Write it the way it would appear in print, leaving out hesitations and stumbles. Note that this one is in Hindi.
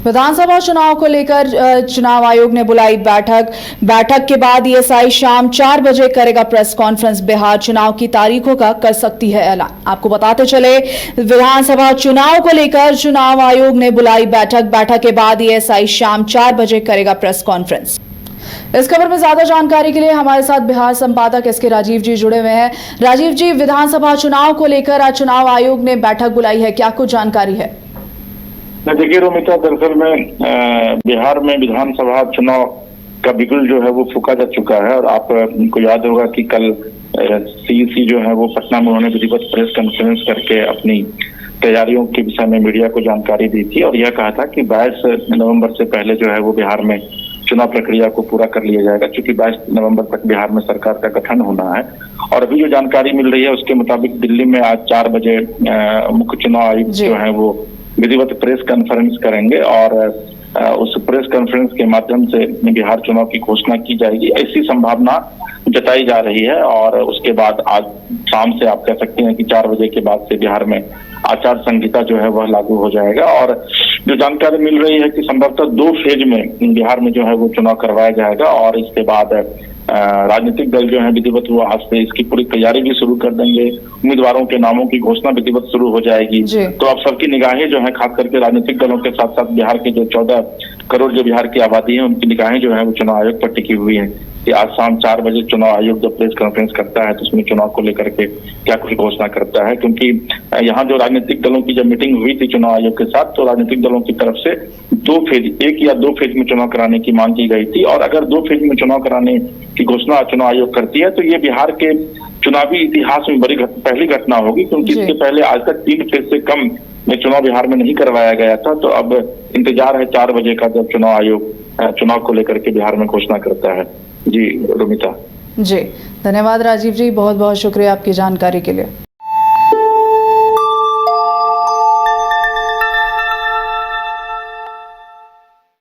विधानसभा चुनाव को लेकर चुनाव आयोग ने बुलाई बैठक के बाद ईएसआई शाम 4 बजे करेगा प्रेस कॉन्फ्रेंस। बिहार चुनाव की तारीखों का कर सकती है ऐलान। आपको बताते चले, विधानसभा चुनाव को लेकर चुनाव आयोग ने बुलाई बैठक के बाद ईएसआई शाम 4 बजे करेगा प्रेस कॉन्फ्रेंस। इस खबर में ज्यादा जानकारी के लिए हमारे साथ बिहार संपादक एसके राजीव जी जुड़े हुए हैं। राजीव जी, विधानसभा चुनाव को लेकर आज चुनाव आयोग ने बैठक बुलाई है, क्या कुछ जानकारी है? देखिए रोमिता, दरअसल में बिहार में विधानसभा चुनाव का बिगुल जो है वो फूका जा चुका है और आपको याद होगा कि कल सीईसी जो है वो पटना में उन्होंने विधिवत प्रेस कॉन्फ्रेंस करके अपनी तैयारियों के विषय में मीडिया को जानकारी दी थी और यह कहा था कि 22 नवंबर से पहले जो है वो बिहार में चुनाव प्रक्रिया को पूरा कर लिया जाएगा, क्योंकि 22 नवंबर तक बिहार में सरकार का गठन होना है। और अभी जो जानकारी मिल रही है उसके मुताबिक दिल्ली में आज 4 बजे मुख्य चुनाव आयुक्त जो है वो विधिवत प्रेस कॉन्फ्रेंस करेंगे और उस प्रेस कॉन्फ्रेंस के माध्यम से बिहार चुनाव की घोषणा की जाएगी, ऐसी संभावना जताई जा रही है। और उसके बाद आज शाम से आप कह सकते हैं कि 4 बजे के बाद से बिहार में आचार संहिता जो है वह लागू हो जाएगा। और जो जानकारी मिल रही है कि संभवतः 2 फेज में बिहार में जो है वो चुनाव करवाया जाएगा और इसके बाद राजनीतिक दल जो है विधिवत वो आज से इसकी पूरी तैयारी भी शुरू कर देंगे। उम्मीदवारों के नामों की घोषणा विधिवत शुरू हो जाएगी। तो अब सबकी निगाहें जो है खास करके राजनीतिक दलों के साथ साथ बिहार के जो 14 करोड़ जो बिहार की आबादी है उनकी निगाहें जो है वो चुनाव आयोग पर टिकी हुई है कि आज शाम 4 बजे चुनाव आयोग जब प्रेस कॉन्फ्रेंस करता है तो उसमें चुनाव को लेकर के क्या कुछ घोषणा करता है। क्योंकि यहाँ जो राजनीतिक दलों की जब मीटिंग हुई थी चुनाव आयोग के साथ तो राजनीतिक दलों की तरफ से 1 या 2 फेज में चुनाव कराने की मांग की गई थी और अगर 2 फेज में चुनाव कराने की घोषणा चुनाव आयोग करती है तो ये बिहार के चुनावी इतिहास में पहली घटना होगी, क्योंकि इसके पहले आज तक 3 फेज से कम में चुनाव बिहार में नहीं करवाया गया था। तो अब इंतजार है 4 बजे का जब चुनाव आयोग चुनाव को लेकर के बिहार में घोषणा करता है। जी रोमिता। जी धन्यवाद राजीव जी, बहुत बहुत शुक्रिया आपकी जानकारी के लिए।